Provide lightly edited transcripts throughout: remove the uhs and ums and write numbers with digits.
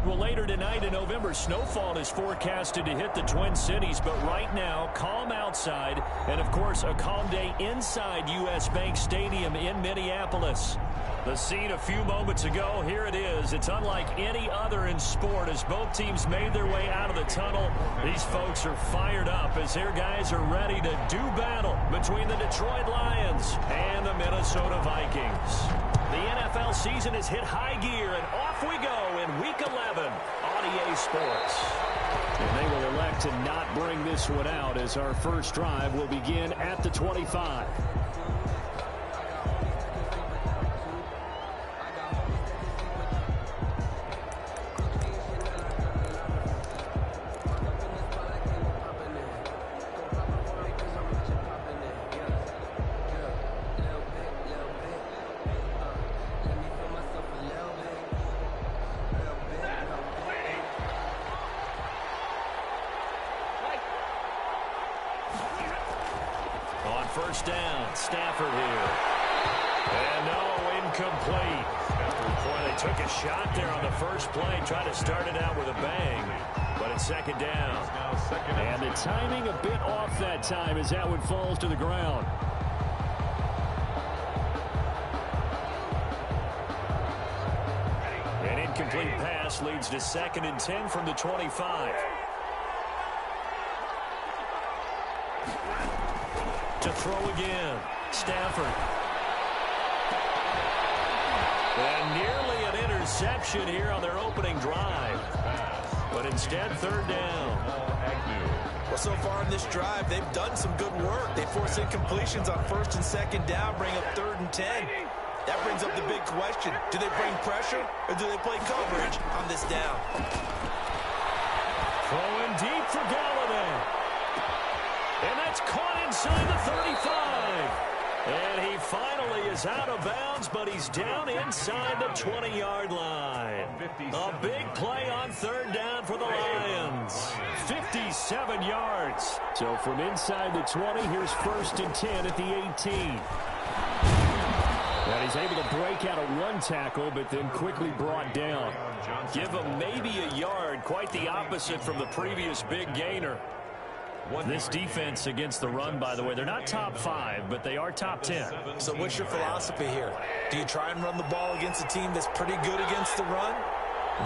Well, later tonight in November, snowfall is forecasted to hit the Twin Cities, but right now, calm outside, and of course, a calm day inside U.S. Bank Stadium in Minneapolis. The scene a few moments ago, here it is. It's unlike any other in sport as both teams made their way out of the tunnel. These folks are fired up as their guys are ready to do battle between the Detroit Lions and the Minnesota Vikings. The NFL season has hit high gear, and off we go in Week 11 on EA Sports. And they will elect to not bring this one out as our first drive will begin at the 25. First down, Stafford here. And no, incomplete. Boy, they took a shot there on the first play, tried to start it out with a bang, but it's second down. And the timing a bit off that time as that one falls to the ground. An incomplete pass leads to 2nd and 10 from the 25. To throw again, Stafford. And nearly an interception here on their opening drive. But instead, 3rd down. Well, so far in this drive, they've done some good work. They force incompletions on 1st and 2nd down, bring up 3rd and 10. That brings up the big question. Do they bring pressure or do they play coverage on this down? Throwing deep for Galladay. And that's caught inside the 35. And he finally is out of bounds, but he's down inside the 20-yard line. A big play on 3rd down for the Lions. 57 yards. So from inside the 20, here's 1st and 10 at the 18. And he's able to break out a one tackle, but then quickly brought down. Give him maybe a yard, quite the opposite from the previous big gainer. This defense against the run, by the way, they're not top 5, but they are top 10. So what's your philosophy here? Do you try and run the ball against a team that's pretty good against the run?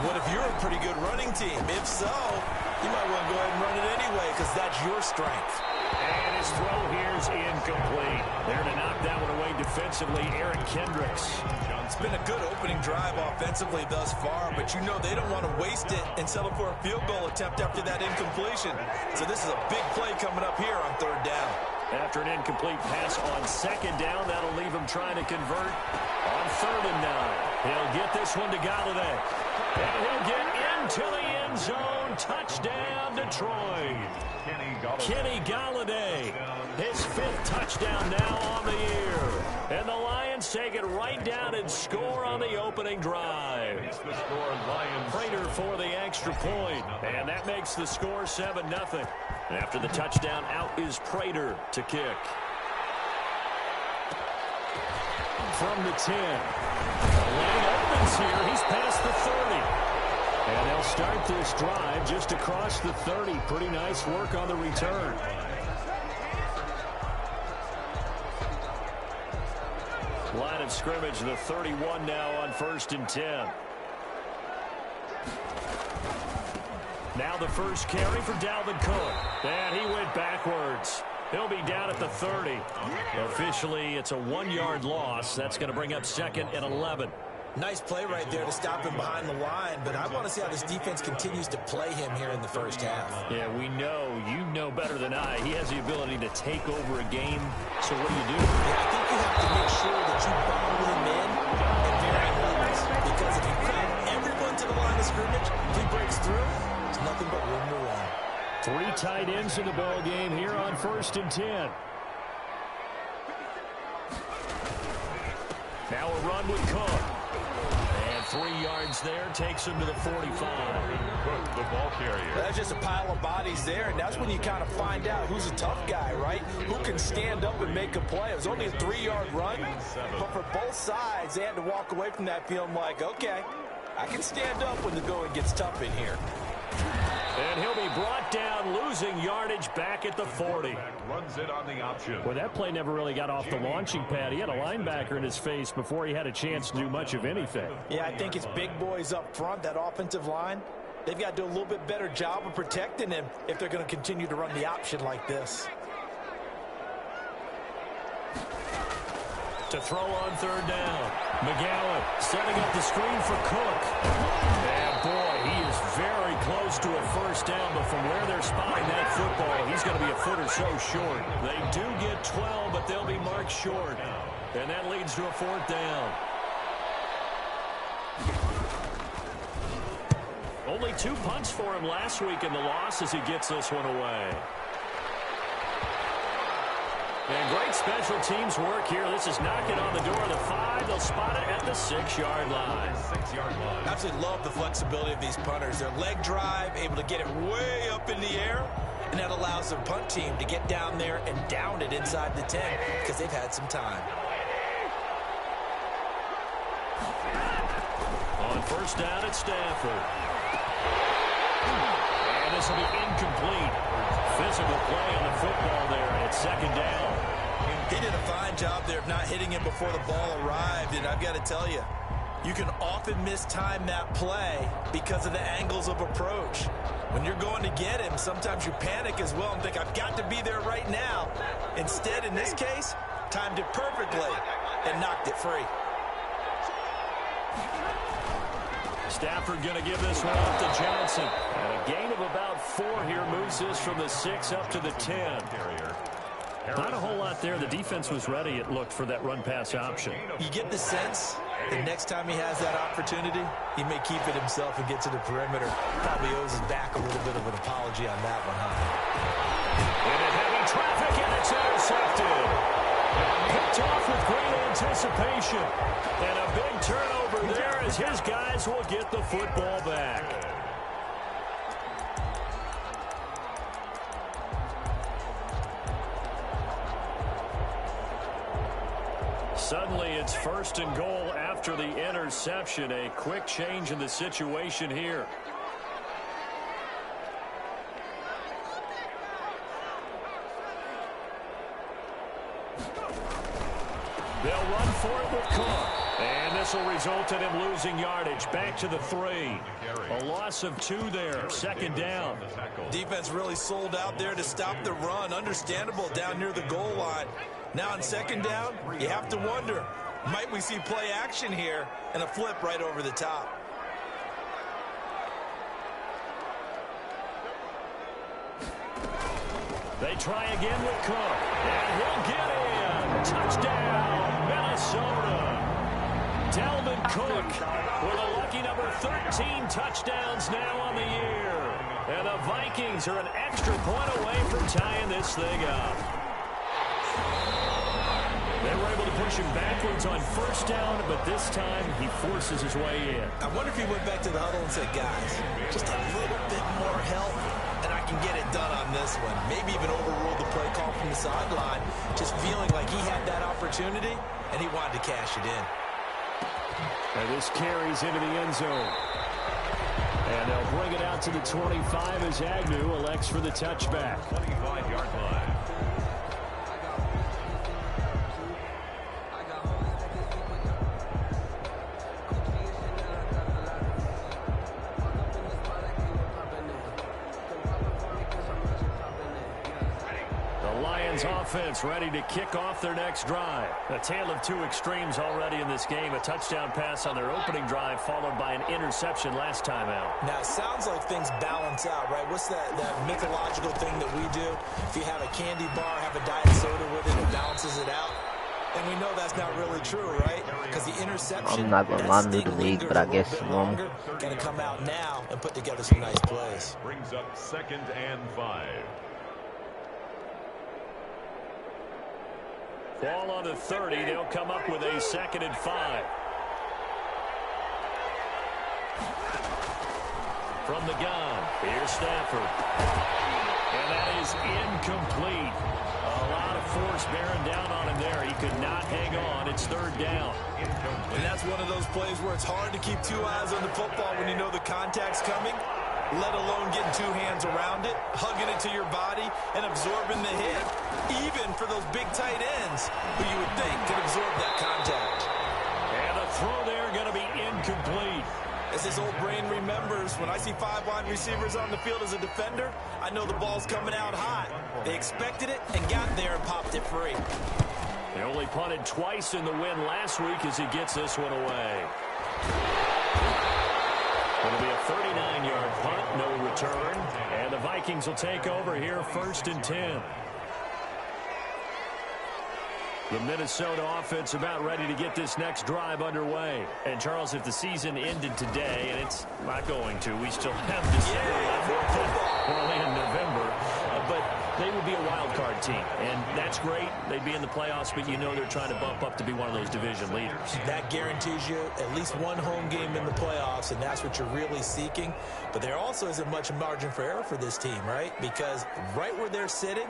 What if you're a pretty good running team? If so, you might want to go ahead and run it anyway because that's your strength. And his throw here is incomplete. There to knock that one away defensively, Eric Kendricks. It's been a good opening drive offensively thus far, but you know they don't want to waste it and settle for a field goal attempt after that incompletion. So this is a big play coming up here on 3rd down. After an incomplete pass on 2nd down, that'll leave him trying to convert on 3rd and 9. He'll get this one to Galladay. And he'll get into the end zone. Touchdown, Detroit. Kenny Galladay, his 5th touchdown now on the year. And the Lions take it right down and score on the opening drive. Prater for the extra point. And that makes the score 7-0. After the touchdown, out is Prater to kick. From the 10. The lane opens here. He's past the 30. And they'll start this drive just across the 30. Pretty nice work on the return. Line of scrimmage, the 31 now on 1st and 10. Now the first carry for Dalvin Cook. And he went backwards. He'll be down at the 30. Officially, it's a 1-yard loss. That's going to bring up 2nd and 11. Nice play right there to stop him behind the line, but I want to see how this defense continues to play him here in the first half. Yeah, we know. You know better than I. He has the ability to take over a game. So what do you do? Yeah, I think you have to make sure that you bottle him in at varying levels, because if you crowd everyone to the line of scrimmage, if he breaks through, there's nothing but room to run. 3 tight ends in the ball game here on 1st and 10. Now a run with Cook. 3 yards there, takes him to the 45. The ball carrier. That's just a pile of bodies there, and that's when you kind of find out who's a tough guy, right? Who can stand up and make a play. It was only a 3-yard run, but for both sides, they had to walk away from that feeling like, okay, I can stand up when the going gets tough in here. And he'll be brought down, losing yardage back at the 40. Runs it on the option. Well, that play never really got off the launching pad. He had a linebacker in his face before he had a chance to do much of anything. Yeah, I think it's big boys up front, that offensive line. They've got to do a little bit better job of protecting him if they're going to continue to run the option like this. To throw on third down. McGowan setting up the screen for Cook. And boy, he is very close to a first down, but from where they're spotting that football, he's going to be a foot or so short. They do get 12, but they'll be marked short. And that leads to a fourth down. Only 2 punts for him last week in the loss as he gets this one away. And great special teams work here. This is knocking on the door of the 5. They'll spot it at the 6-yard line. 6-yard line. Absolutely love the flexibility of these punters. Their leg drive, able to get it way up in the air, and that allows the punt team to get down there and down it inside the 10 because they've had some time. On first down at Stafford. And this will be incomplete. Physical play on the football there at second down. He did a fine job there of not hitting him before the ball arrived, and I've got to tell you, you can often mistime that play because of the angles of approach. When you're going to get him, sometimes you panic as well and think, I've got to be there right now. Instead, in this case, timed it perfectly and knocked it free. Stafford going to give this one up to Johnson. And a gain of about 4 here moves this from the 6 up to the 10. Not a whole lot there. The defense was ready, it looked, for that run-pass option. You get the sense that next time he has that opportunity, he may keep it himself and get to the perimeter. Probably owes his back a little bit of an apology on that one, huh? Into heavy traffic, and it's intercepted. Picked off with great anticipation. And a big turnover there as his guys will get the football back. Suddenly it's first and goal after the interception. A quick change in the situation here. They'll run for it with Cook. And this will result in him losing yardage. Back to the 3. A loss of 2 there. Second down. Defense really sold out there to stop the run. Understandable down near the goal line. Now on second down, you have to wonder, might we see play action here and a flip right over the top? They try again with Cook. And he'll get in. Touchdown, Minnesota. Dalvin Cook with a lucky number 13 touchdowns now on the year. And the Vikings are an extra point away from tying this thing up. They were able to push him backwards on first down, but this time he forces his way in. I wonder if he went back to the huddle and said, guys, just a little bit more help, and I can get it done on this one. Maybe even overruled the play call from the sideline, just feeling like he had that opportunity, and he wanted to cash it in. And this carries into the end zone. And they'll bring it out to the 25 as Agnew elects for the touchback. 25-yard line. Offense ready to kick off their next drive. A tale of 2 extremes already in this game. A touchdown pass on their opening drive followed by an interception last time out. Now, it sounds like things balance out, right? What's that mythological thing that we do? If you have a candy bar, have a diet soda with it, it balances it out. And we know that's not really true, right? Because the interception, I'm not gonna do the league, but I guess longer. Got to come out now and put together some nice plays. Brings up 2nd and 5. Ball on the 30. They'll come up with a 2nd and 5. From the gun, here's Stafford. And that is incomplete. A lot of force bearing down on him there. He could not hang on. It's third down. And that's one of those plays where it's hard to keep two eyes on the football when you know the contact's coming, let alone getting two hands around it, hugging it to your body, and absorbing the hit, even for those big tight ends who you would think could absorb that contact. And the throw there going to be incomplete. As his old brain remembers, when I see 5 wide receivers on the field as a defender, I know the ball's coming out hot. They expected it and got there and popped it free. They only punted twice in the win last week as he gets this one away. It'll be a 39-yard punt, no return. And the Vikings will take over here, 1st and 10. The Minnesota offense about ready to get this next drive underway. And, Charles, if the season ended today, and it's not going to, we still have December left, early in November, but they would be a wild card team. And that's great. They'd be in the playoffs, but you know they're trying to bump up to be one of those division leaders. That guarantees you at least one home game in the playoffs, and that's what you're really seeking. But there also isn't much margin for error for this team, right? Because right where they're sitting,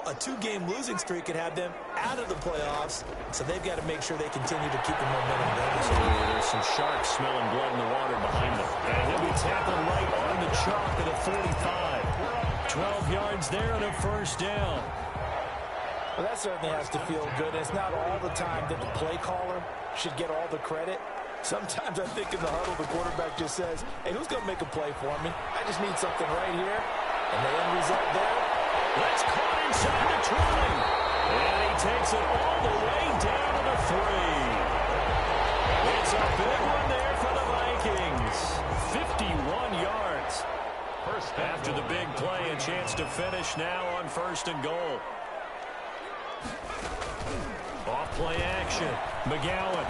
a 2-game losing streak could have them out of the playoffs, so they've got to make sure they continue to keep the momentum going. Absolutely. There's some sharks smelling blood in the water behind them. And he'll be tackled right on the chalk at the 45. 12 yards there and a 1st down. Well, that certainly has to feel good. It's not all the time that the play caller should get all the credit. Sometimes I think in the huddle, the quarterback just says, hey, who's going to make a play for me? I just need something right here. And the end result there, that's caught inside the 20. And he takes it all the way down to the 3. It's a big one there for the Vikings. 51 yards. After the big play, a chance to finish now on 1st and goal. Off play action. McGowan.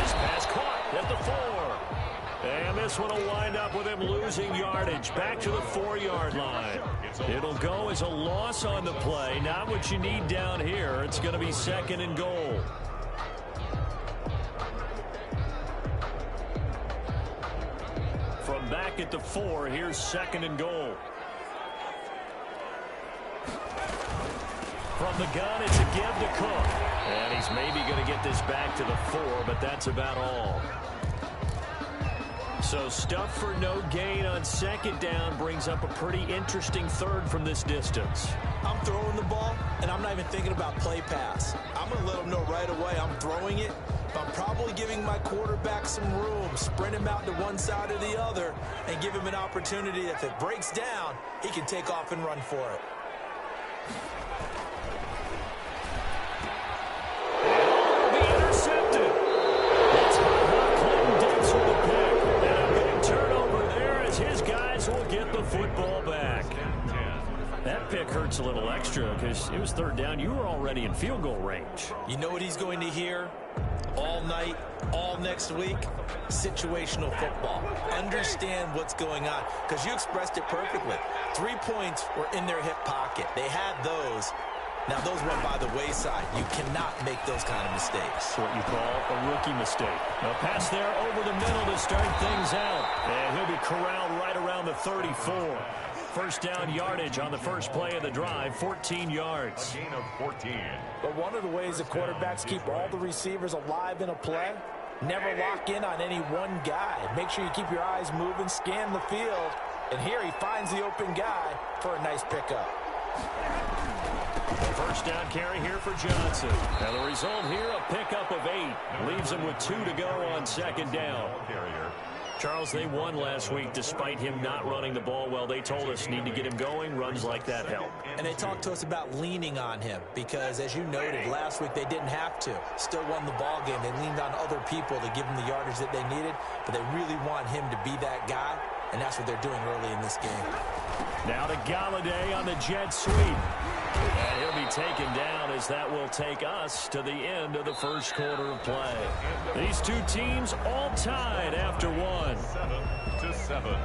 His pass caught at the 4. And this one will wind up with him losing yardage back to the 4-yard line. It'll go as a loss on the play. Not what you need down here. It's going to be 2nd and goal. From back at the 4, here's 2nd and goal. From the gun, it's a give to Cook. And he's maybe going to get this back to the 4, but that's about all. So stuff for no gain on 2nd down brings up a pretty interesting 3rd from this distance. I'm throwing the ball, and I'm not even thinking about play pass. I'm going to let them know right away I'm throwing it. But I'm probably giving my quarterback some room, sprint him out to one side or the other, and give him an opportunity. If it breaks down, he can take off and run for it. It'll be intercepted. It's Clinton Dix with a pick. And a big turnover there as his guys will get the football back. That pick hurts a little extra because it was 3rd down. You were already in field goal range. You know what he's going to hear all night, all next week? Situational football. Understand what's going on, because you expressed it perfectly. 3 points were in their hip pocket. They had those. Now, those went by the wayside. You cannot make those kind of mistakes. What you call a rookie mistake. A pass there over the middle to start things out. And he'll be corralled right around the 34. 1st down yardage on the first play of the drive, 14 yards. A gain of 14. but one of the ways that quarterbacks keep all the receivers alive in a play, never lock in on any one guy. Make sure you keep your eyes moving, scan the field, and here he finds the open guy for a nice pickup. First down carry here for Johnson. And the result here, a pickup of 8. Leaves him with 2 to go on 2nd down. Charles, they won last week despite him not running the ball well. They told us need to get him going. Runs like that help. And they talked to us about leaning on him because, as you noted, last week they didn't have to. Still won the ball game. They leaned on other people to give them the yardage that they needed, but they really want him to be that guy, and that's what they're doing early in this game. Now to Galladay on the jet sweep. And he'll be taken down as that will take us to the end of the first quarter of play. These two teams all tied after one. 7-7.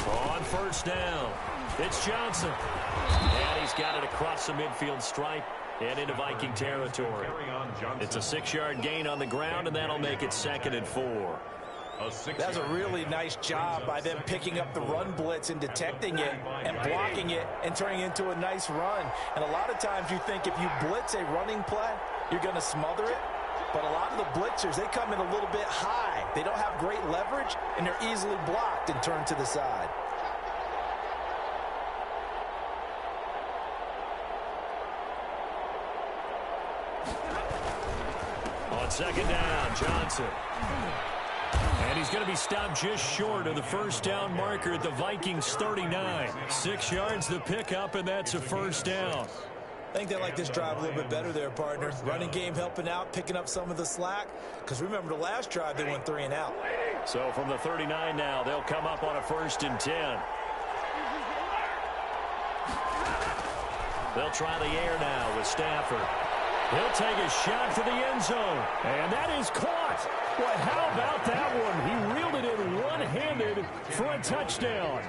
On first down, it's Johnson. And he's got it across the midfield stripe and into Viking territory. It's a 6-yard gain on the ground, and that'll make it 2nd and 4. That's a really nice job by them picking up the run blitz and detecting it and blocking it and turning it into a nice run. And a lot of times you think if you blitz a running play, you're going to smother it. But a lot of the blitzers, they come in a little bit high. They don't have great leverage, and they're easily blocked and turned to the side. On 2nd down, Johnson. And he's going to be stopped just short of the first down marker at the Vikings 39. 6 yards the pickup, and that's a first down. I think they like this drive a little bit better there, partner. Running game helping out, picking up some of the slack. Because remember, the last drive, they went 3 and out. So from the 39 now, they'll come up on a 1st and 10. They'll try the air now with Stafford. He'll take a shot for the end zone. And that is caught. Boy, how about that one? He reeled it in one-handed for a touchdown.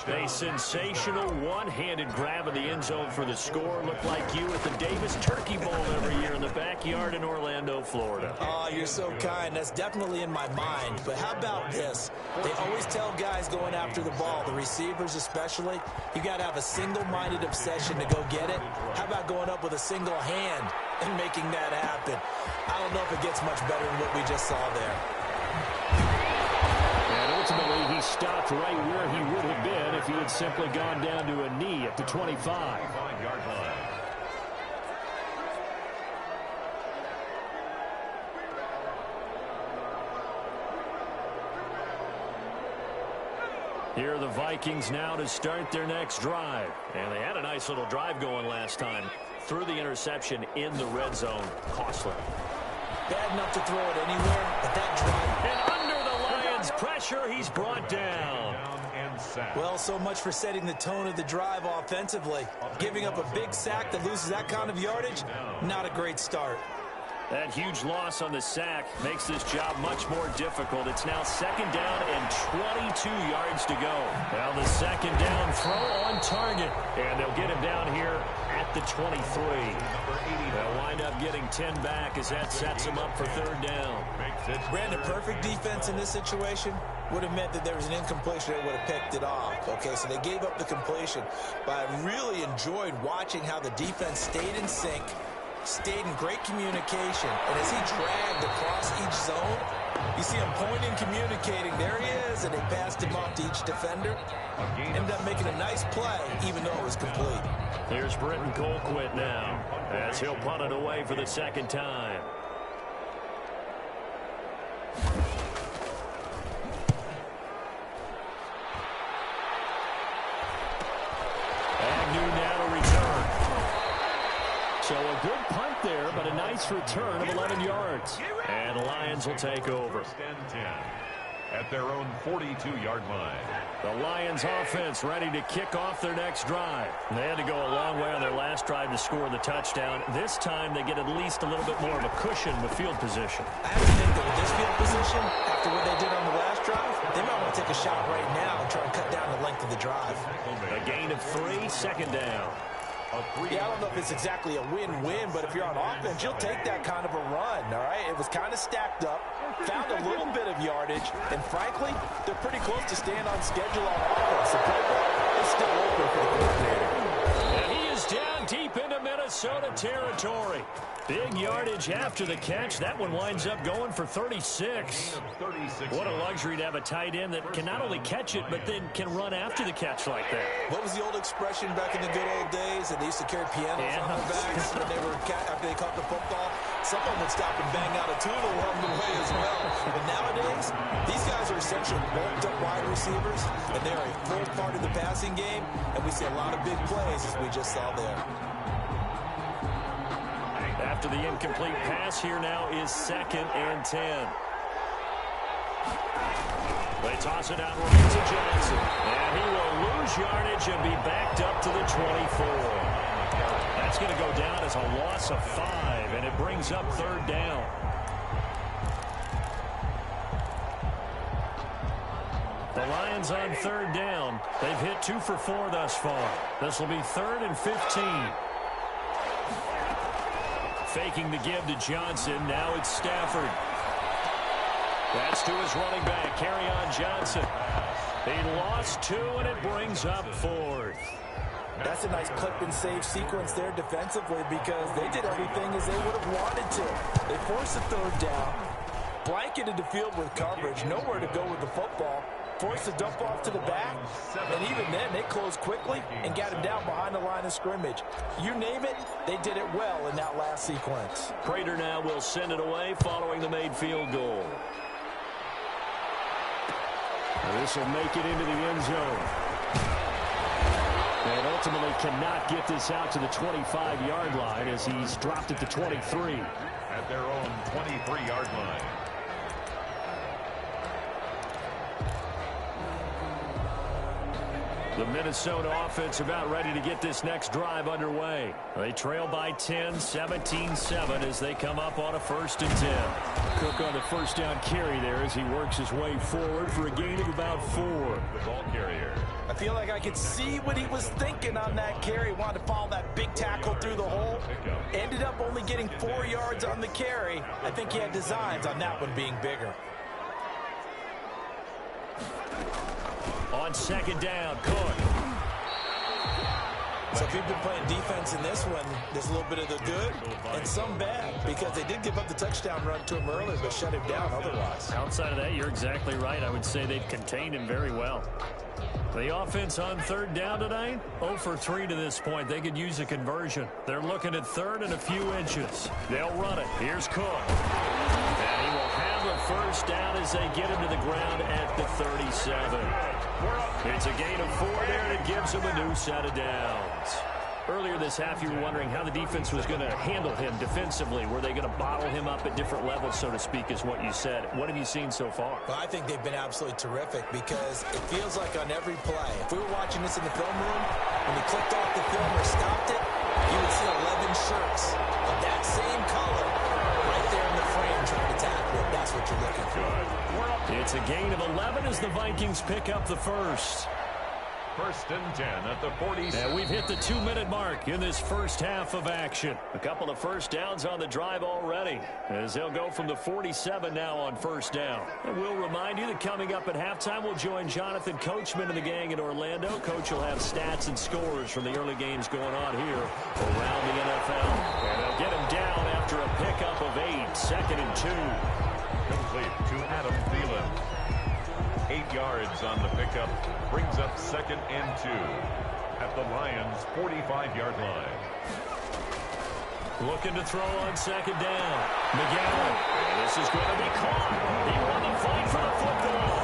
A sensational one-handed grab of the end zone for the score. Looked like you at the Davis Turkey Bowl every year in the backyard in Orlando, Florida. Oh, you're so kind. That's definitely in my mind. But how about this? They always tell guys going after the ball, the receivers especially, you got to have a single-minded obsession to go get it. How about going up with a single hand and making that happen? I don't know if it gets much better than what we just saw there. Ultimately, he stopped right where he would have been if he had simply gone down to a knee at the 25. 5-yard line. Here are the Vikings now to start their next drive. And they had a nice little drive going last time. Threw the interception in the red zone. Costly. Bad enough to throw it anywhere, but that drive... And under the Lions' pressure, he's brought down. Well, so much for setting the tone of the drive offensively. Giving up a big sack that loses that kind of yardage, not a great start. That huge loss on the sack makes this job much more difficult. It's now 2nd down and 22 yards to go. Now the 2nd down throw on target. And they'll get him down here at the 23. They'll wind up getting 10 back as that sets him up for 3rd down. Brandon, perfect defense in this situation would have meant that there was an incompletion that would have picked it off. Okay, so they gave up the completion. But I really enjoyed watching how the defense stayed in sync, stayed in great communication, and as he dragged across each zone, you see him pointing, communicating. There he is, and they passed him off to each defender. Ended up making a nice play, even though it was complete. Here's Britton Colquitt now, as he'll punt it away for the 2nd time. Agnew now to return. So a good punt there, but a nice return of 11 yards. And the Lions will take over. 1st and 10 at their own 42-yard line. The Lions offense ready to kick off their next drive. They had to go a long way on their last drive to score the touchdown. This time they get at least a little bit more of a cushion with field position. I have to think that with this field position, after what they did on the last drive, they might want to take a shot right now and try and cut down the length of the drive. A gain of 3, 2nd down. Yeah, I don't know if it's exactly a win-win, but if you're on offense, you'll take that kind of a run, all right? It was kind of stacked up, found a little bit of yardage, and frankly, they're pretty close to staying on schedule on offense. The playbook is still open for the coordinator. And he is down deep into Minnesota territory. Big yardage after the catch. That one winds up going for 36. What a luxury to have a tight end that can not only catch it, but then can run after the catch like that. What was the old expression back in the good old days? That they used to carry pianos on their backs when they were after they caught the football. Someone would stop and bang out a tune along the way as well. But nowadays, these guys are essentially bulked up wide receivers, and they're a full part of the passing game, and we see a lot of big plays as we just saw there. After the incomplete pass, here now is 2nd and 10. They toss it out right to Johnson. And he will lose yardage and be backed up to the 24. That's going to go down as a loss of 5, and it brings up 3rd down. The The Lions on third down. They've hit 2 for 4 thus far. This will be 3rd and 15. Faking the give to Johnson. Now it's Stafford. That's to his running back, Kerryon Johnson. He lost 2, and it brings up 4th. That's a nice clip and save sequence there defensively because they did everything as they would have wanted to. They forced a 3rd down, blanketed the field with coverage, nowhere to go with the football, forced to dump off to the back, and even then they closed quickly and got him down behind the line of scrimmage. You name it, they did it well in that last sequence. Prater now will send it away following the made field goal. This will make it into the end zone. And ultimately cannot get this out to the 25-yard line as he's dropped it to 23. At their own 23-yard line. The Minnesota offense about ready to get this next drive underway. They trail by 10, 17-7 as they come up on a 1st and 10. Cook on the first down carry there as he works his way forward for a gain of about 4. The ball carrier. I feel like I could see what he was thinking on that carry. Wanted to follow that big tackle through the hole. Ended up only getting 4 yards on the carry. I think he had designs on that one being bigger. On 2nd down, Cook. So if you've been playing defense in this one, there's a little bit of the good and some bad because they did give up the touchdown run to him earlier but shut him down otherwise. Outside of that, you're exactly right. I would say they've contained him very well. The offense on 3rd down tonight, 0 for 3 to this point. They could use a conversion. They're looking at 3rd and a few inches. They'll run it. Here's Cook. And he will have a 1st down as they get him to the ground at the 37. It's a gain of 4 there, and it gives him a new set of downs. Earlier this half, you were wondering how the defense was going to handle him defensively. Were they going to bottle him up at different levels, so to speak, is what you said. What have you seen so far? Well, I think they've been absolutely terrific because it feels like on every play, if we were watching this in the film room, when he clicked off the film or stopped it, you would see 11 shirts of that same color right there in the frame trying to tackle it. That's what you're looking for. It's a gain of 11 as the Vikings pick up the 1st. 1st and 10 at the 40. And we've hit the 2-minute mark in this first half of action. A couple of 1st downs on the drive already as they'll go from the 47 now on 1st down. And we'll remind you that coming up at halftime, we'll join Jonathan Coachman and the gang in Orlando. Coach will have stats and scores from the early games going on here around the NFL. And they'll get him down after a pickup of 8, 2nd and 2. Complete to Adam Thielen. 8 yards on the pickup. Brings up 2nd and 2 at the Lions' 45-yard line. Looking to throw on 2nd down. McGowan. This is going to be caught. He won the fight for the football.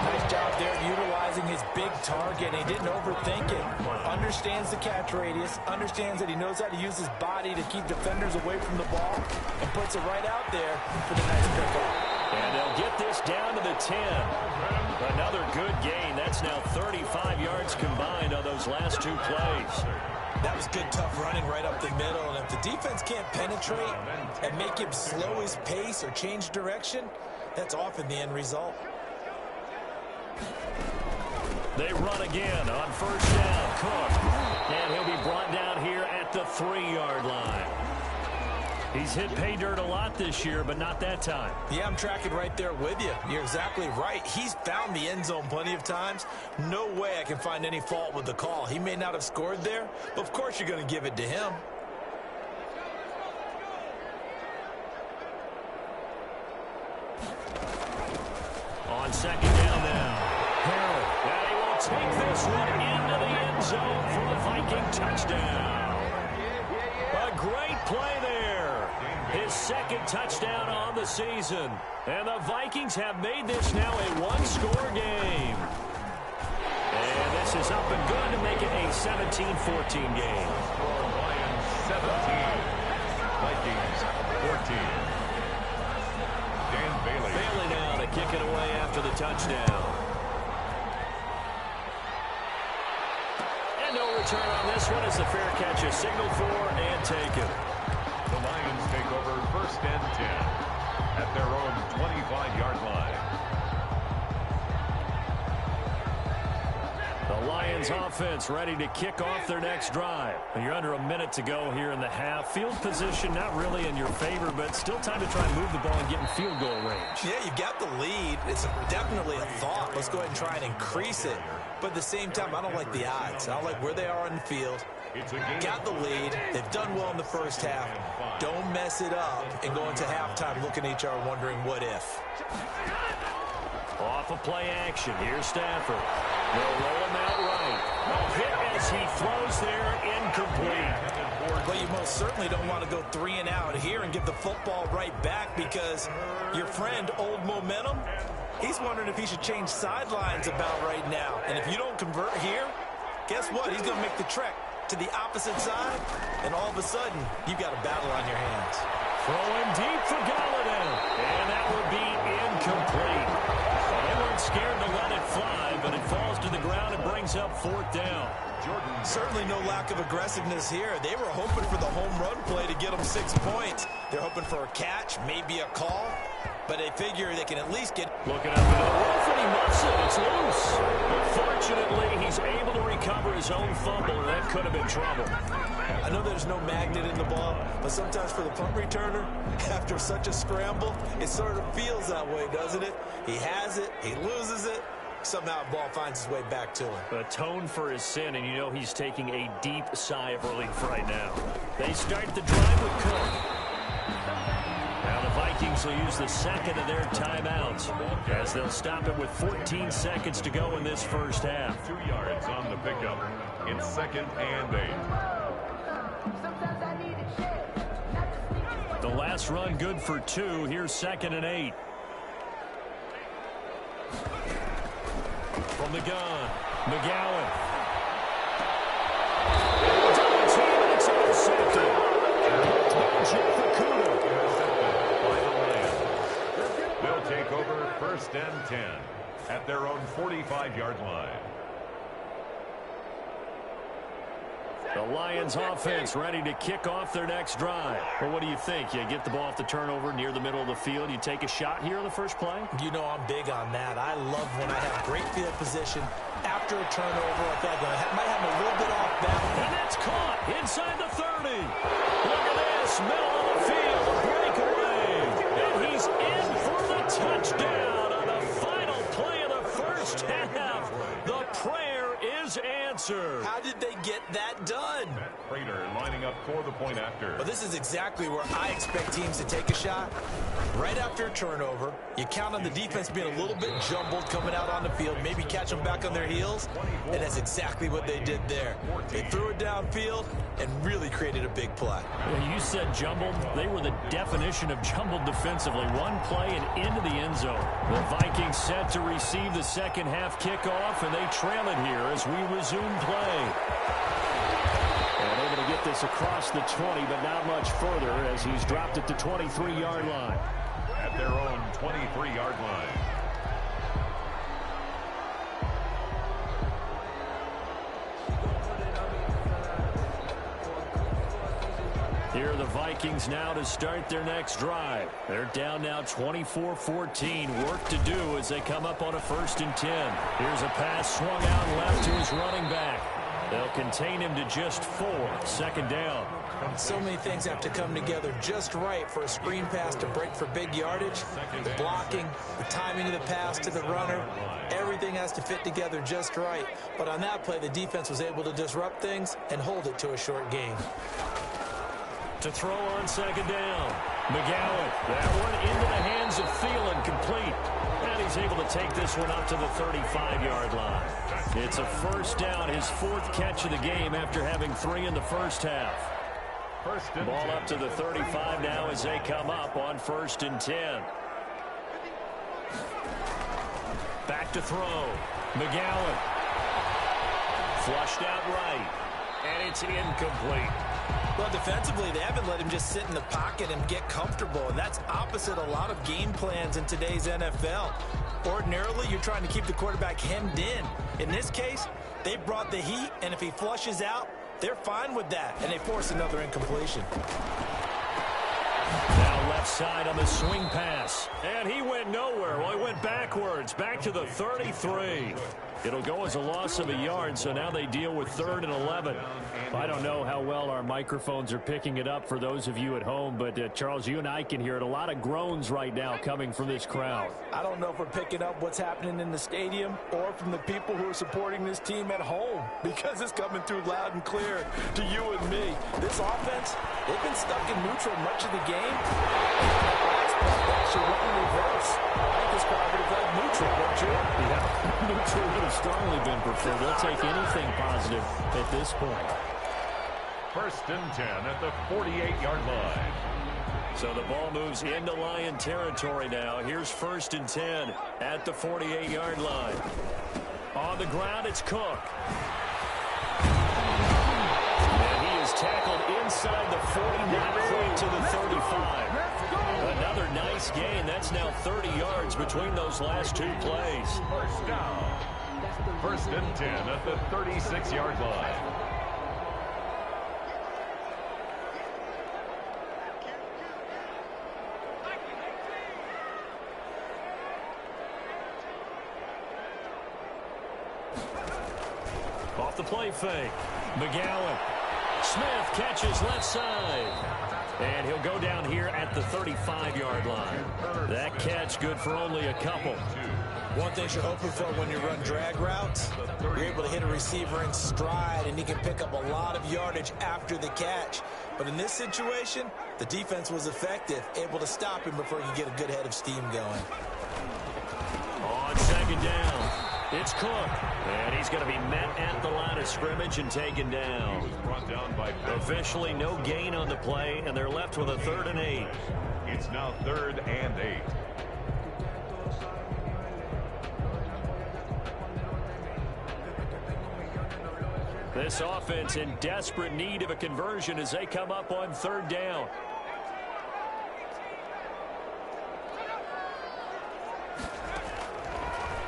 Nice job there utilizing his big target. He didn't overthink it. Understands the catch radius. Understands that he knows how to use his body to keep defenders away from the ball. And puts it right out there for the nice pickup. And they'll get this down to the 10. Another good gain. That's now 35 yards combined on those last 2 plays. That was good, tough running right up the middle. And if the defense can't penetrate and make him slow his pace or change direction, that's often the end result. They run again on 1st down. Cook. And he'll be brought down here at the 3-yard line. He's hit pay dirt a lot this year, but not that time. Yeah, I'm tracking right there with you. You're exactly right. He's found the end zone plenty of times. No way I can find any fault with the call. He may not have scored there, but of course you're going to give it to him. On 2nd down now. Harrell. And he will take this one into the end zone for a Viking touchdown. A great play there. His 2nd touchdown on the season. And the Vikings have made this now a 1-score game. And this is up and good to make it a 17-14 game. Lions 17. Vikings 14. Dan Bailey. Bailey now to kick it away after the touchdown. And no return on this one as the fair catch is signaled for and taken. The Lions take over 1st and 10 at their own 25-yard line. Lions offense ready to kick off their next drive. You're under a minute to go here in the half. Field position not really in your favor, but still time to try and move the ball and get in field goal range. Yeah, you got the lead. It's definitely a thought. Let's go ahead and try and increase it. But at the same time, I don't like the odds. I don't like where they are on the field. Got the lead. They've done well in the first half. Don't mess it up and go into halftime looking at each other wondering what if. Off of play action. Here's Stafford. They'll roll him out right. A hit as he throws there, incomplete. Well, you most certainly don't want to go 3 and out here and give the football right back because your friend, Old Momentum, he's wondering if he should change sidelines about right now. And if you don't convert here, guess what? He's going to make the trek to the opposite side, and all of a sudden, you've got a battle on your hands. Throwing deep for Galladay, and that will be incomplete. They weren't scared to let it fly, but it falls to the ground and brings up 4th down. Certainly no lack of aggressiveness here. They were hoping for the home run play to get them 6 points. They're hoping for a catch, maybe a call, but they figure they can at least get... Looking up into the roof, and he muffs it. It's loose. But fortunately, he's able to recover his own fumble, and that could have been trouble. I know there's no magnet in the ball, but sometimes for the punt returner, after such a scramble, it sort of feels that way, doesn't it? He has it, he loses it, somehow the ball finds its way back to him. Atone for his sin, and you know he's taking a deep sigh of relief right now. They start the drive with Cook. Now the Vikings will use the second of their timeouts as they'll stop it with 14 seconds to go in this first half. 2 yards on the pickup. It's 2nd and 8. The last run good for 2. Here's 2nd and 8. From the gun, McGowan. It's intercepted. They'll take over 1st and 10 at their own 45-yard line. The Lions offense ready to kick off their next drive. Well, what do you think? You get the ball off the turnover near the middle of the field. You take a shot here on the first play? You know I'm big on that. I love when I have great field position after a turnover like that. I might have a little bit off balance. And that's caught inside the 30. Look at this. Middle of the field. A breakaway. And he's in for the touchdown on the final play of the first half. The prayer is answered. How did they get that done? Prater lining up for the point after. Well, this is exactly where I expect teams to take a shot. Right after a turnover, you count on the defense being a little bit jumbled coming out on the field, maybe catch them back on their heels, and that's exactly what they did there. They threw it downfield and really created a big play. Well, you said jumbled. They were the definition of jumbled defensively. One play and into the end zone. The Vikings set to receive the second half kickoff, and they trail it here as we resume play. And able to get this across the 20, but not much further as he's dropped it to 23-yard line. At their own 23-yard line. Here are the Vikings now to start their next drive. They're down now 24-14. Work to do as they come up on a 1st and 10. Here's a pass swung out left to his running back. They'll contain him to just 4. 2nd down. So many things have to come together just right for a screen pass to break for big yardage. The blocking, the timing of the pass to the runner, everything has to fit together just right. But on that play, the defense was able to disrupt things and hold it to a short gain. To throw on 2nd down. McGowan. That one into the hands of Thielen, complete. And he's able to take this one up to the 35-yard line. It's a 1st down, his 4th catch of the game after having 3 in the first half. Ball up to the 35 now as they come up on 1st and 10. Back to throw. McGowan. Flushed out right. And it's incomplete. Well, defensively, they haven't let him just sit in the pocket and get comfortable, and that's opposite a lot of game plans in today's NFL. Ordinarily, you're trying to keep the quarterback hemmed in. In this case, they brought the heat, and if he flushes out, they're fine with that, and they force another incompletion. Now left left side on the swing pass. And he went nowhere. Well, he went backwards, back to the 33. It'll go as a loss of a yard, so now they deal with 3rd and 11. I don't know how well our microphones are picking it up for those of you at home, but Charles, you and I can hear it. A lot of groans right now coming from this crowd. I don't know if we're picking up what's happening in the stadium or from the people who are supporting this team at home, because it's coming through loud and clear to you and me. This offense, they've been stuck in neutral much of the game. Actually went in reverse. I think this crowd would have liked neutral, don't you? Yeah, neutral would have strongly been preferred. They'll take anything positive at this point. 1st and 10 at the 48-yard line. So the ball moves into Lion territory now. Here's 1st and 10 at the 48-yard line. On the ground, it's Cook. And he is tackled inside the 40, not quite to the 35. Another nice gain. That's now 30 yards between those last 2 plays. First down. 1st and 10 at the 36-yard line. Off the play fake. McGowan. Smith catches left side. And he'll go down here at the 35-yard line. That catch good for only a couple. One thing you're hoping for when you run drag routes, you're able to hit a receiver in stride, and he can pick up a lot of yardage after the catch. But in this situation, the defense was effective, able to stop him before he could get a good head of steam going. On 2nd down, it's Cook. And he's going to be met at the line of scrimmage and taken down. Officially no gain on the play, and they're left with a 3rd and 8. It's now 3rd and 8. This offense in desperate need of a conversion as they come up on 3rd down.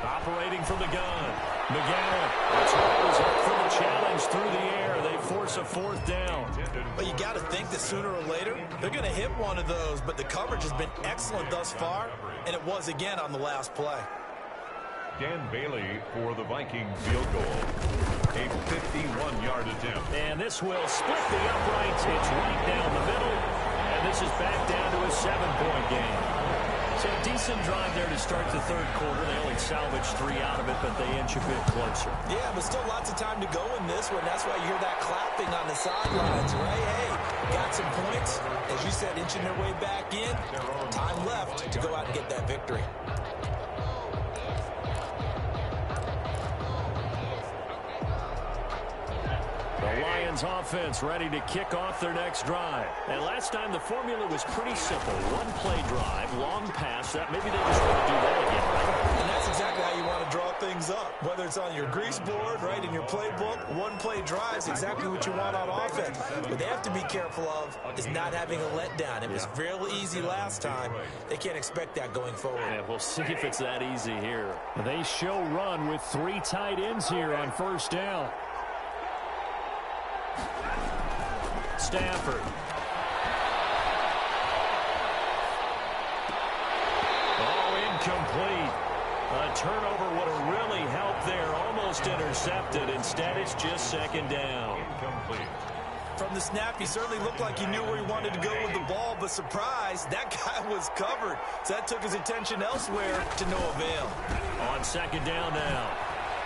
Operating from the gun. McGowan throws up for the challenge through the air. They force a 4th down. But you got to think that sooner or later, they're going to hit one of those. But the coverage has been excellent thus far, and it was again on the last play. Dan Bailey for the Viking field goal. A 51-yard attempt. And this will split the uprights. It's right down the middle. And this is back down to a 7-point game. So a decent drive there to start the 3rd quarter. They only salvaged 3 out of it, but they inch a bit closer. Yeah, but still lots of time to go in this one. That's why you hear that clapping on the sidelines, right? Hey, got some points. As you said, inching their way back in. Time left to go out and get that victory. The Lions offense ready to kick off their next drive. And last time the formula was pretty simple. 1-play drive, long pass. That maybe they just want to do that again, right? And that's exactly how you want to draw things up. Whether it's on your grease board, right, in your playbook, 1-play drive is exactly what you want on offense. What they have to be careful of is not having a letdown. It was real easy last time. They can't expect that going forward. Yeah, we'll see if it's that easy here. They show run with 3 tight ends here on 1st down. Stafford. Oh, incomplete. A turnover would have really helped there. Almost intercepted. Instead, it's just 2nd down. Incomplete. From the snap, he certainly looked like he knew where he wanted to go with the ball, but surprise, that guy was covered. So that took his attention elsewhere to no avail. On 2nd down now.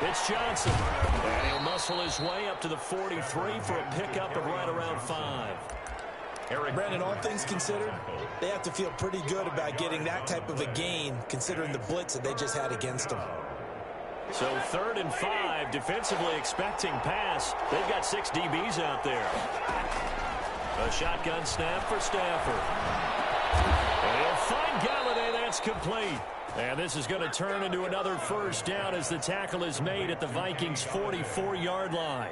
It's Johnson. And he'll muscle his way up to the 43 for a pickup of right around 5. Brandon, all things considered, they have to feel pretty good about getting that type of a gain, considering the blitz that they just had against them. So 3rd and 5, defensively expecting pass. They've got 6 DBs out there. A shotgun snap for Stafford. And he'll find Galladay. That's complete. And this is going to turn into another 1st down as the tackle is made at the Vikings' 44-yard line.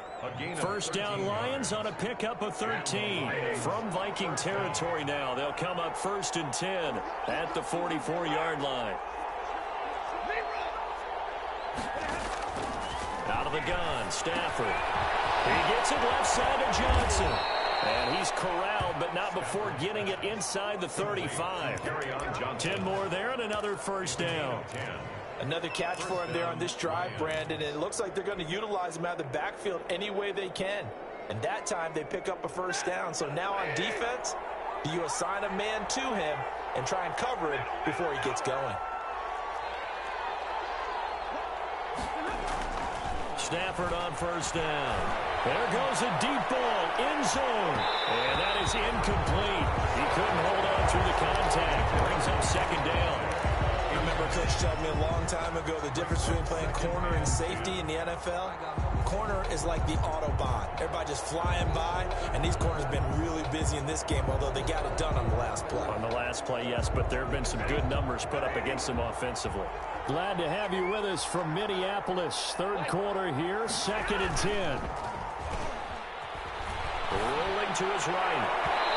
1st down Lions on a pickup of 13. From Viking territory now, they'll come up 1st and 10 at the 44-yard line. Out of the gun, Stafford. He gets it left side to Johnson. And he's corralled, but not before getting it inside the 35. 10 more there and another first down. Another catch for him there on this drive, Brandon. And it looks like they're going to utilize him out of the backfield any way they can. And that time they pick up a first down. So now on defense, do you assign a man to him and try and cover him before he gets going? Stafford on first down. There goes a deep ball, end zone. And that is incomplete. He couldn't hold on through the contact. Brings up second down. I remember Coach telling me a long time ago the difference between playing corner and safety in the NFL. Corner is like the Autobahn. Everybody just flying by, and these corners have been really busy in this game, although they got it done on the last play. On the last play, yes, but there have been some good numbers put up against them offensively. Glad to have you with us from Minneapolis. Third quarter here, 2nd and 10. Rolling to his right.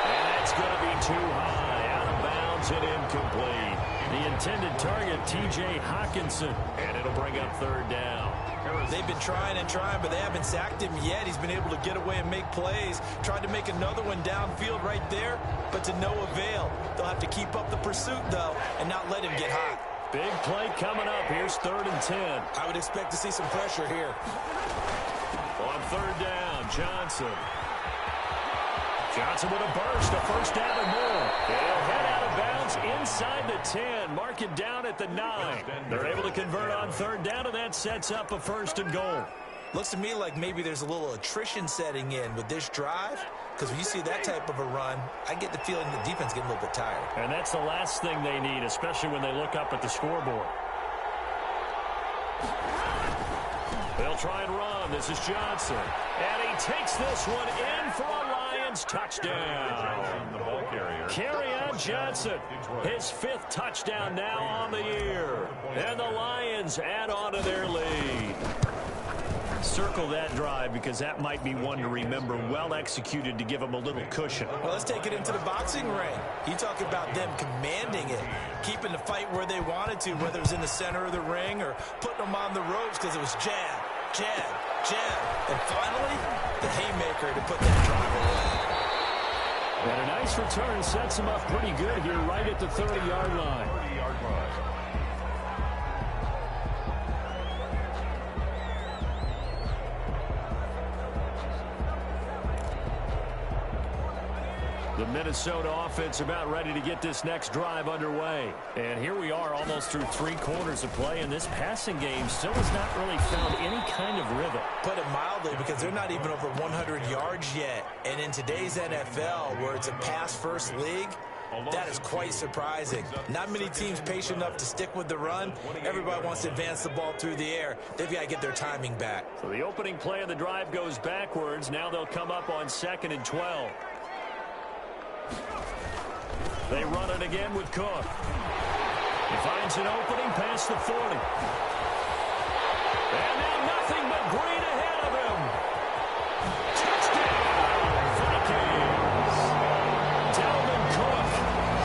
And that's going to be too high. Out of bounds and incomplete. The intended target, T.J. Hawkinson. And it'll bring up third down. They've been trying and trying, but they haven't sacked him yet. He's been able to get away and make plays. Tried to make another one downfield right there, but to no avail. They'll have to keep up the pursuit, though, and not let him get hot. Big play coming up. Here's 3rd and 10. I would expect to see some pressure here. On third down, Johnson. Johnson with a burst, a first down and more. They'll head out of bounds inside the 10. Mark it down at the 9. They're able to convert on third down, and that sets up a 1st and goal. Looks to me like maybe there's a little attrition setting in with this drive, because when you see that type of a run, I get the feeling the defense getting a little bit tired. And that's the last thing they need, especially when they look up at the scoreboard. They'll try and run. This is Johnson. And he takes this one in for a Lions touchdown. Kerryon Johnson, his 5th touchdown now on the year. And the Lions add on to their lead. Circle that drive because that might be one to remember. Well executed to give them a little cushion. Well, let's take it into the boxing ring. You talk about them commanding it, keeping the fight where they wanted to, whether it was in the center of the ring or putting them on the ropes because it was jab, jab, jab. And finally, the haymaker to put that drive away. And a nice return sets him up pretty good here right at the 30-yard line. The Minnesota offense about ready to get this next drive underway. And here we are almost through 3 quarters of play, and this passing game still has not really found any kind of rhythm. Put it mildly, because they're not even over 100 yards yet. And in today's NFL, where it's a pass-first league, that is quite surprising. Not many teams patient enough to stick with the run. Everybody wants to advance the ball through the air. They've got to get their timing back. So the opening play of the drive goes backwards. Now they'll come up on 2nd and 12. They run it again with Cook. He finds an opening past the 40. And now nothing but green ahead of him. Touchdown, Vikings. Dalvin Cook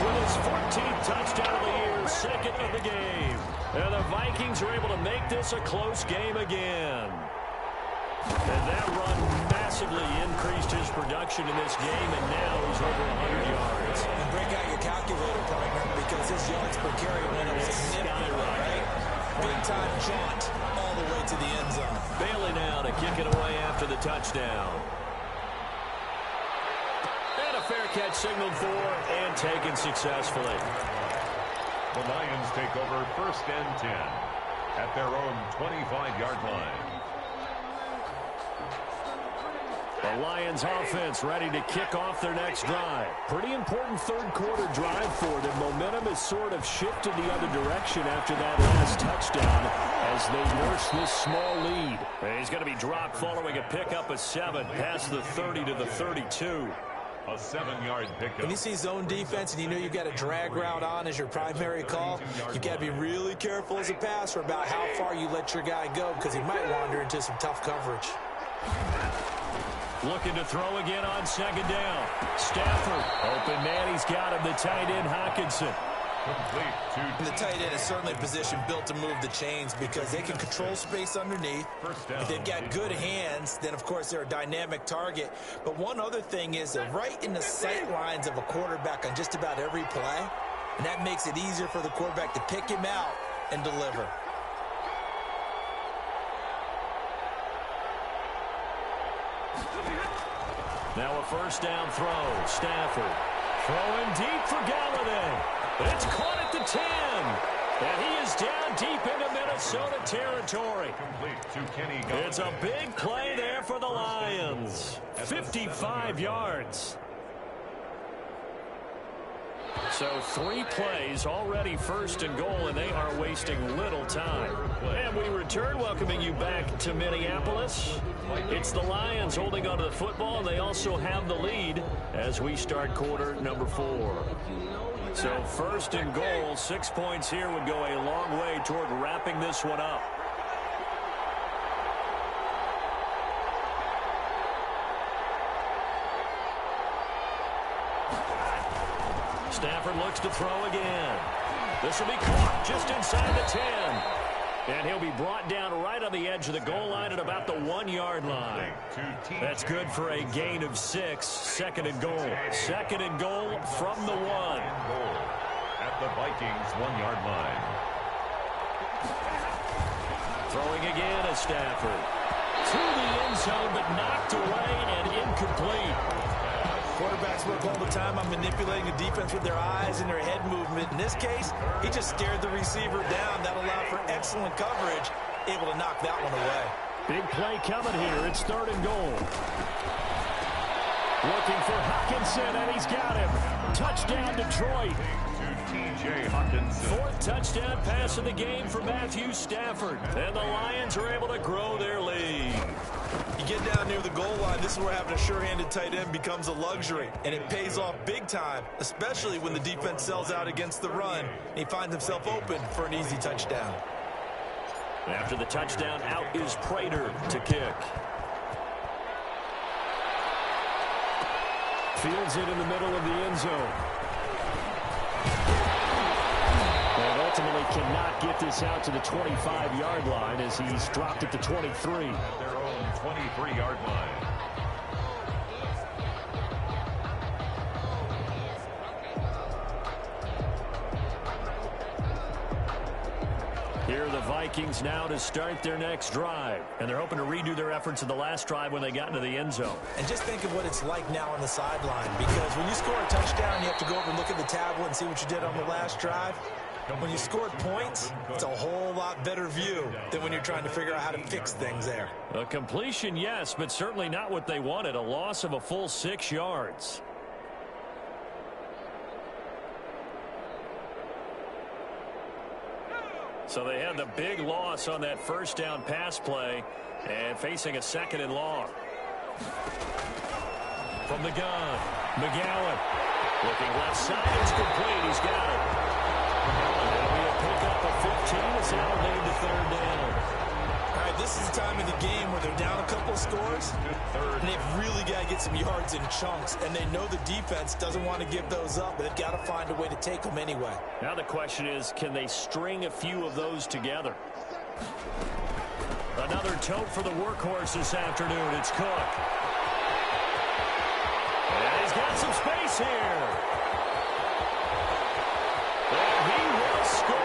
with his 14th touchdown of the year, 2nd of the game. And the Vikings are able to make this a close game again. And that run massively increased his production in this game, and now he's over 100 yards. And break out your calculator, partner, because his yards per carry went up significantly, right? Big-time jaunt all the way to the end zone. Bailey now to kick it away after the touchdown. And a fair catch signaled for and taken successfully. The Lions take over 1st and 10 at their own 25-yard line. The Lions offense ready to kick off their next drive. Pretty important 3rd quarter drive for them. Momentum has sort of shifted the other direction after that last touchdown as they nurse this small lead. And he's going to be dropped following a pickup of 7 past the 30 to the 32. A 7-yard pickup. When you see zone defense and you know you've got a drag route on as your primary call, you've got to be really careful as a passer about how far you let your guy go because he might wander into some tough coverage. Looking to throw again on 2nd down. Stafford, open man, he's got him, the tight end Hawkinson. And the tight end is certainly a position built to move the chains because they can control space underneath. If they've got good hands, then, of course, they're a dynamic target. But one other thing is they're right in the sight lines of a quarterback on just about every play, and that makes it easier for the quarterback to pick him out and deliver. Now a first down throw. Stafford throwing deep for Galladay. It's caught at the 10. And he is down deep into Minnesota territory. It's a big play there for the Lions. 55 yards. So 3 plays already first and goal, and they are wasting little time. And we return, welcoming you back to Minneapolis. It's the Lions holding onto the football, and they also have the lead as we start quarter number 4. So first and goal, 6 points here would go a long way toward wrapping this one up. Stafford looks to throw again. This will be caught just inside the 10. And he'll be brought down right on the edge of the goal line at about the 1-yard line. That's good for a gain of 6. Second and goal. Second and goal from the 1. At the Vikings 1-yard line. Throwing again at Stafford. To the end zone, but knocked away and incomplete. Quarterbacks work all the time on manipulating the defense with their eyes and their head movement. In this case, he just stared the receiver down. That allowed for excellent coverage, able to knock that one away. Big play coming here. It's third and goal. Looking for Hockenson, and he's got him. Touchdown, Detroit. Fourth touchdown pass of the game for Matthew Stafford. And the Lions are able to grow their lead. You get down near the goal line, this is where having a sure-handed tight end becomes a luxury, and it pays off big time, especially when the defense sells out against the run, and he finds himself open for an easy touchdown. After the touchdown, out is Prater to kick. Fields it in the middle of the end zone. And ultimately cannot get this out to the 25-yard line as he's dropped at the 23. At their own 23-yard line. Here are the Vikings now to start their next drive. And they're hoping to redo their efforts in the last drive when they got into the end zone. And just think of what it's like now on the sideline, because when you score a touchdown, you have to go over and look at the tablet and see what you did on the last drive. When you scored points, it's a whole lot better view than when you're trying to figure out how to fix things there. A completion, yes, but certainly not what they wanted. A loss of a full 6 yards. So they had the big loss on that first down pass play and facing a second and long. From the gun, McGowan looking left side. It's complete. He's got it. And we'll pick up a 15 as that'll lead to third down. All right, this is the time of the game where they're down a couple of scores, and they've really got to get some yards in chunks, and they know the defense doesn't want to give those up, but they've got to find a way to take them anyway. Now the question is, can they string a few of those together? Another tote for the workhorse this afternoon. It's Cook. And he's got some space here. And he will score.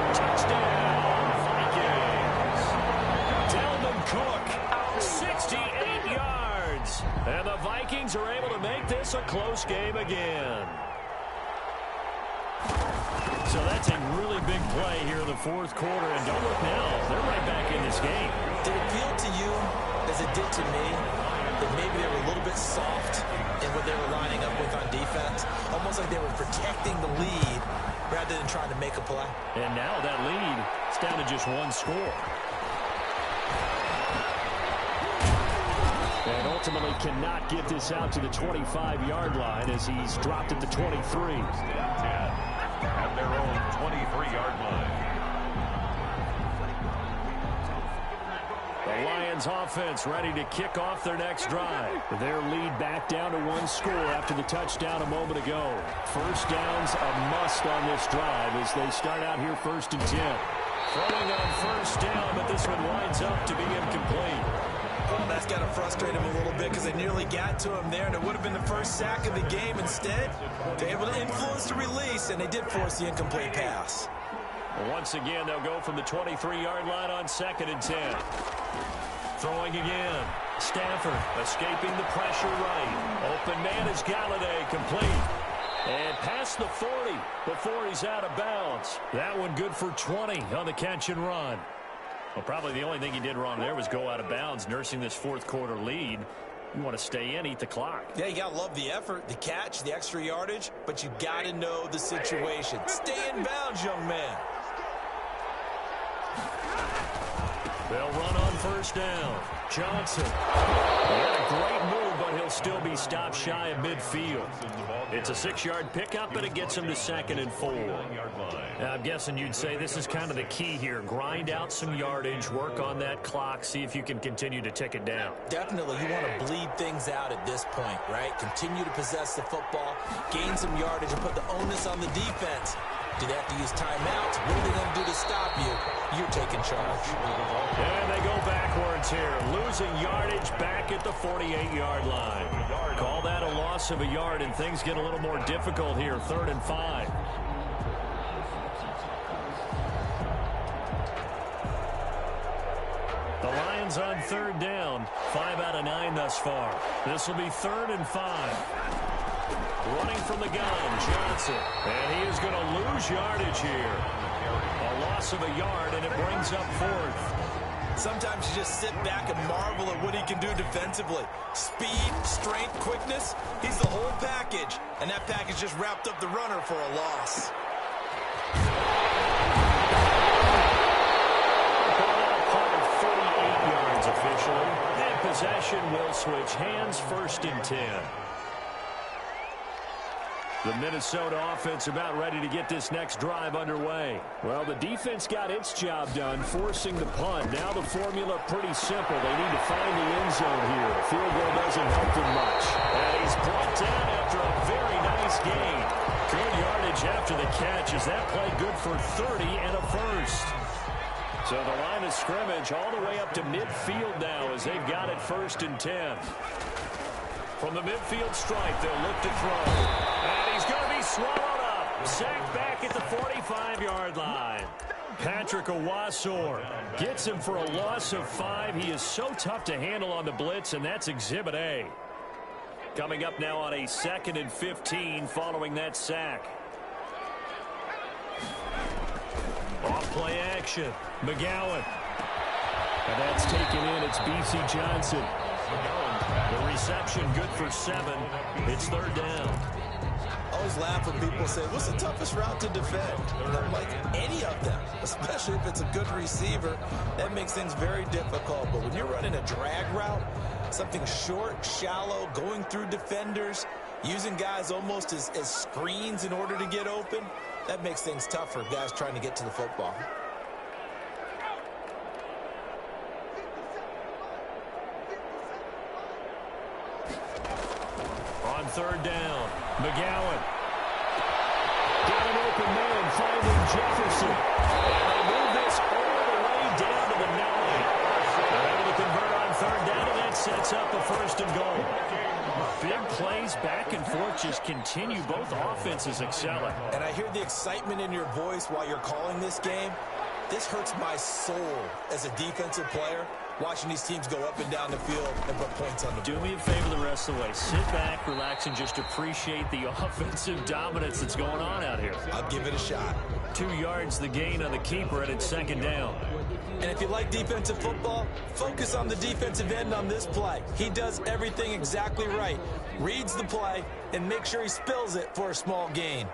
Touchdown, Vikings. Dalvin Cook, 68 yards. And the Vikings are able to make this a close game again. So that's a really big play here in the fourth quarter. And don't look now, they're right back in this game. Did it feel to you, as it did to me, that maybe they were a little bit soft in what they were lining up with on defense? Almost like they were protecting the lead rather than trying to make a play. And now that lead is down to just one score. And ultimately cannot get this out to the 25-yard line as he's dropped at the 23. At their own 23-yard line. The Lions offense ready to kick off their next drive. Their lead back down to 1 score after the touchdown a moment ago. First down's a must on this drive as they start out here 1st and 10. Throwing on first down, but this one winds up to be incomplete. Well, that's got to frustrate him a little bit because they nearly got to him there, and it would have been the first sack of the game. Instead, they're able to influence the release, and they did force the incomplete pass. Once again, they'll go from the 23-yard line on 2nd and 10. Throwing again. Stafford escaping the pressure right. Open man is Galladay, complete. And past the 40 before he's out of bounds. That one good for 20 on the catch and run. Well, probably the only thing he did wrong there was go out of bounds, nursing this 4th quarter lead. You want to stay in, eat the clock. Yeah, you got to love the effort, the catch, the extra yardage, but you got to know the situation. Stay in bounds, young man. They'll run on first down. Johnson. What a great move, but he'll still be stopped shy of midfield. It's a 6-yard pickup, and it gets him to 2nd and 4. Now, I'm guessing you'd say this is kind of the key here. Grind out some yardage, work on that clock, see if you can continue to tick it down. Definitely, you want to bleed things out at this point, right? Continue to possess the football, gain some yardage, and put the onus on the defense. Do they have to use timeouts? What are they going to do to stop you? You're taking charge. And they go backwards here. Losing yardage back at the 48-yard line. Call that a loss of a yard, and things get a little more difficult here. 3rd and 5. The Lions on 3rd down. 5 out of 9 thus far. This will be 3rd and 5. Running from the gun, Johnson. And he is going to lose yardage here. A loss of a yard, and it brings up 4th. Sometimes you just sit back and marvel at what he can do defensively. Speed, strength, quickness. He's the whole package. And that package just wrapped up the runner for a loss. Part of 38 yards officially. And possession will switch hands. 1st and 10. The Minnesota offense about ready to get this next drive underway. Well, the defense got its job done, forcing the punt. Now the formula pretty simple. They need to find the end zone here. A field goal doesn't help them much. And he's brought down after a very nice gain. Good yardage after the catch. Is that play good for 30 and a first? So the line of scrimmage all the way up to midfield now as they've got it 1st and 10. From the midfield stripe, they'll look to throw. And he's going to be swallowed up. Sacked back at the 45-yard line. Patrick Owasor gets him for a loss of 5. He is so tough to handle on the blitz, and that's Exhibit A. Coming up now on a 2nd and 15 following that sack. Off play action. McGowan. And that's taken in. It's B.C. Johnson. The reception good for 7. It's 3rd down. I always laugh when people say, what's the toughest route to defend? And I'm like, any of them, especially if it's a good receiver. That makes things very difficult. But when you're running a drag route, something short, shallow, going through defenders, using guys almost as screens in order to get open, that makes things tough for guys trying to get to the football. On 3rd down, McGowan. Got an open man, finding Jefferson. And they move this all the way down to the 9. They're able to convert on 3rd down, and that sets up a 1st and goal. Big plays back and forth just continue. Both offenses excelling. And I hear the excitement in your voice while you're calling this game. This hurts my soul as a defensive player, watching these teams go up and down the field and put points on the board. Do me a favor the rest of the way. Sit back, relax, and just appreciate the offensive dominance that's going on out here. I'll give it a shot. 2 yards the gain on the keeper, and it's 2nd down. And if you like defensive football, focus on the defensive end on this play. He does everything exactly right. Reads the play and makes sure he spills it for a small gain.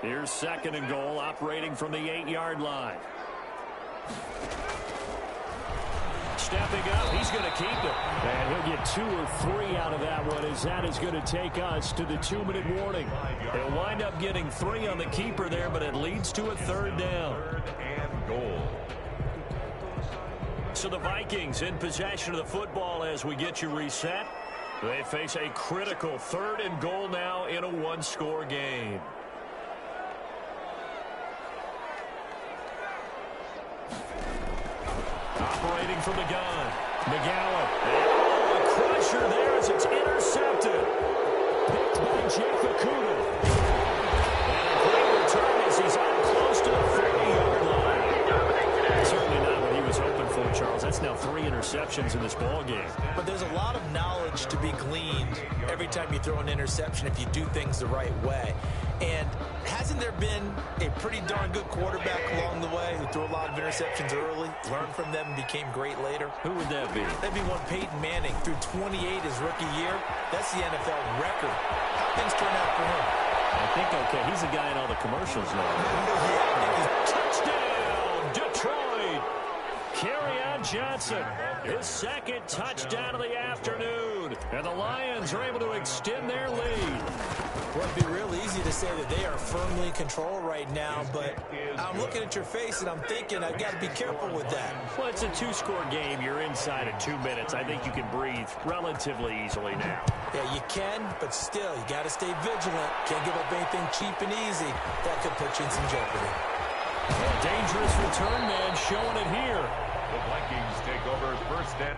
Here's 2nd and goal, operating from the 8-yard line. Stepping up, he's going to keep it. And he'll get 2 or 3 out of that one, as that is going to take us to the 2-minute warning. They'll wind up getting 3 on the keeper there, but it leads to a 3rd down. 3rd and goal. So the Vikings in possession of the football as we get you reset. They face a critical 3rd and goal now in a one-score game. Operating from the gun. McGowan. Oh, a crusher there as it's intercepted. Picked by Jake Okuda. And a great return as he's out close to the 30-yard line. Certainly not what he was hoping for, Charles. That's now 3 interceptions in this ball game. But there's a lot of knowledge to be gleaned every time you throw an interception if you do things the right way. And hasn't there been a pretty darn good quarterback along the way who threw a lot of interceptions early, learned from them, and became great later? Who would that be? That'd be one Peyton Manning. Threw 28 his rookie year. That's the NFL record. How things turn out for him? I think, okay, he's the guy in all the commercials now. Touchdown, Detroit! Kerryon Johnson, his 2nd touchdown of the afternoon. And the Lions are able to extend their lead. Well, it'd be real easy to say that they are firmly in control right now, but I'm looking at your face and I'm thinking I've got to be careful with that. Well, it's a 2-score game. You're inside of 2 minutes. I think you can breathe relatively easily now. Yeah, you can, but still, you got to stay vigilant. Can't give up anything cheap and easy. That could put you in some jeopardy. A dangerous return man showing it here. The Vikings take over 1st and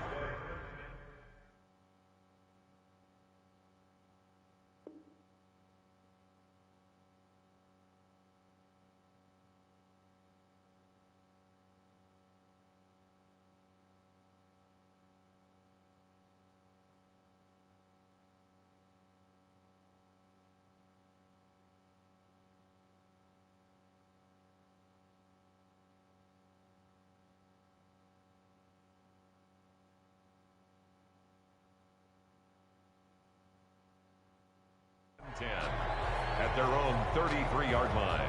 at their own 33-yard line.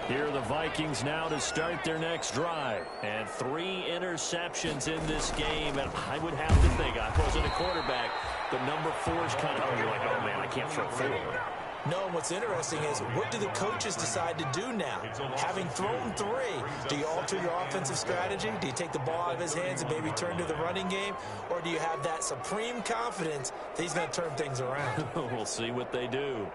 Here are the Vikings now to start their next drive. And 3 interceptions in this game. And I would have to think, I wasn't a quarterback, but number 4 is kind of, you're like, oh, man, I can't throw 4. No, and what's interesting is, what do the coaches decide to do now? Having thrown 3, do you alter your offensive strategy? Do you take the ball out of his hands and maybe turn to the running game? Or do you have that supreme confidence that he's going to turn things around? We'll see what they do.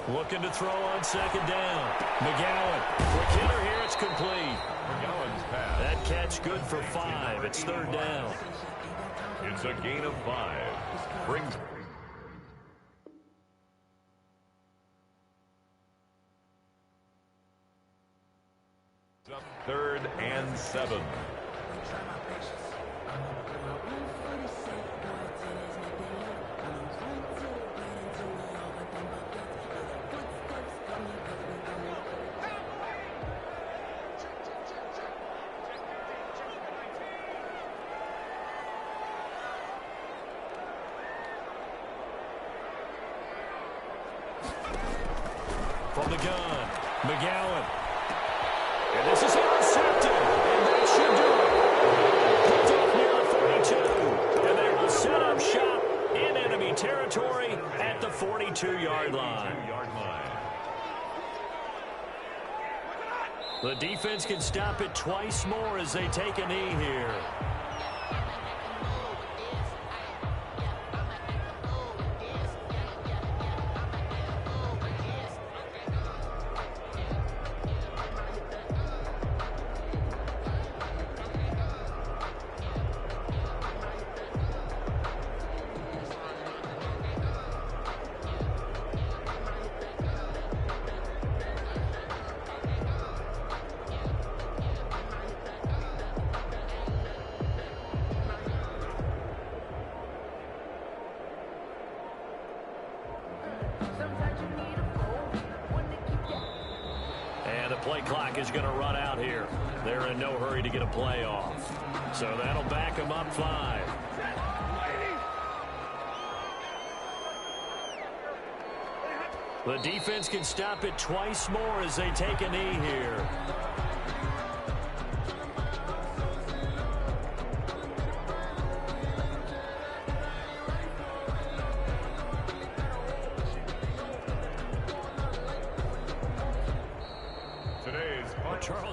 Looking to throw on 2nd down. McGowan. Quick hitter here. It's complete. McGowan's pass. That catch good for 5. It's 3rd down. It's a gain of 5. Brings up 3rd and 7. From the gun, McGowan. And this is intercepted. And that should do it. Picked off near the 42. And they will set up shop in enemy territory at the 42-yard line. The defense can stop it twice more as they take a knee here. Play clock is going to run out here. They're in no hurry to get a play off. So that'll back them up 5. The defense can stop it twice more as they take a knee here.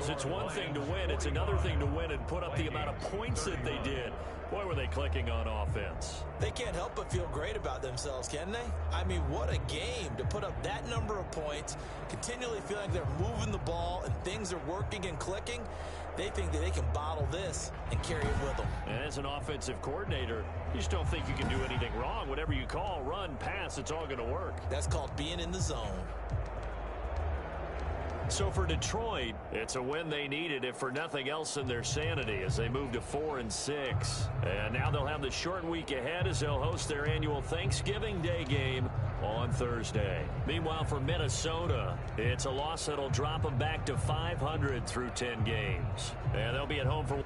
Because it's one thing to win. It's another thing to win and put up the amount of points that they did. Boy, were they clicking on offense. They can't help but feel great about themselves, can they? I mean, what a game to put up that number of points, continually feeling like they're moving the ball and things are working and clicking. They think that they can bottle this and carry it with them. And as an offensive coordinator, you just don't think you can do anything wrong. Whatever you call, run, pass, it's all going to work. That's called being in the zone. So for Detroit, it's a win they needed, if for nothing else in their sanity, as they move to 4-6. And now they'll have the short week ahead as they'll host their annual Thanksgiving Day game on Thursday. Meanwhile, for Minnesota, it's a loss that'll drop them back to 500 through 10 games. And they'll be at home for